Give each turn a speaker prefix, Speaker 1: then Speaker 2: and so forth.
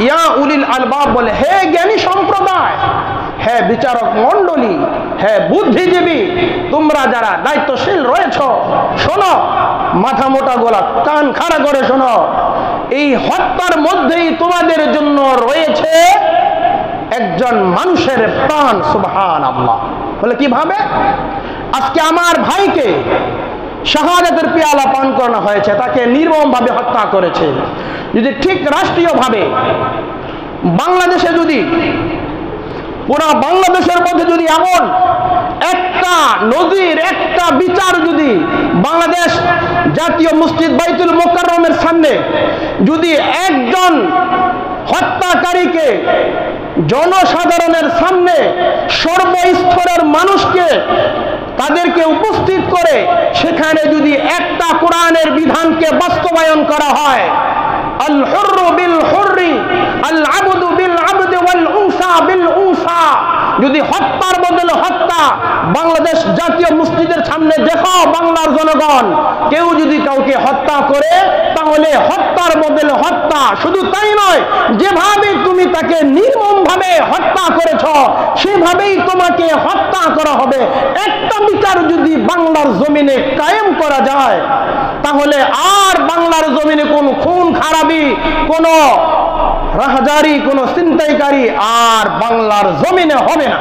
Speaker 1: ইয়া উলিল আলবাব বলে, হে জ্ঞানী সম্প্রদায়, হে বিচারক মণ্ডলী, হে বুদ্ধিজীবী, তোমরা যারা দায়িত্বশীল রয়েছ, শোনো, মাথা মোটা গোলা কান খাড়া করে শোনো, এই হত্যার মধ্যেই তোমাদের জন্য রয়েছে একজন মানুষের প্রাণ। সুবহানাল্লাহ। বলে কিভাবে? আজকে আমার ভাইকে শাহাদাতের পেয়ালা পান করানো হয়েছে, তাকে নির্মমভাবে হত্যা করেছে। যদি ঠিক রাষ্ট্রীয়ভাবে বাংলাদেশে, যদি পুরা বাংলাদেশের মধ্যে যদি এমন একটা নজির, একটা বিচার যদি বাংলাদেশ জাতীয় মসজিদ বাইতুল মোকাররমের সামনে যদি একজন হত্যাকারীকে জনসাধারণের সামনে সর্বস্তরের মানুষকে তাদেরকে উপস্থিত করে সেখানে যদি একটা কোরআনের বিধানকে বাস্তবায়ন করা হয়, আল হুররু বিল হুররি, আল আবদু বিল আবদি ওয়াল উনসা বিল উনসা, যদি হত্যার বদলে হত্যা বাংলাদেশ জাতীয় মসজিদের সামনে দেখাও বাংলার জনগণ, কেউ যদি কাউকে হত্যা করে তাহলে হত্যার বদলে হত্যা, শুধু তাই নয়, যেভাবে তুমি তাকে নির্মমভাবে হত্যা করেছ সেভাবেই তোমাকে হত্যা করা হবে। একটা বিচার যদি বাংলার জমিনে কায়েম করা যায় তাহলে আর বাংলার জমিনে কোন খুন খারাপি, কোন রাহাজারি, কোন ছিনতাইকারী আর বাংলার জমিনে হবে না।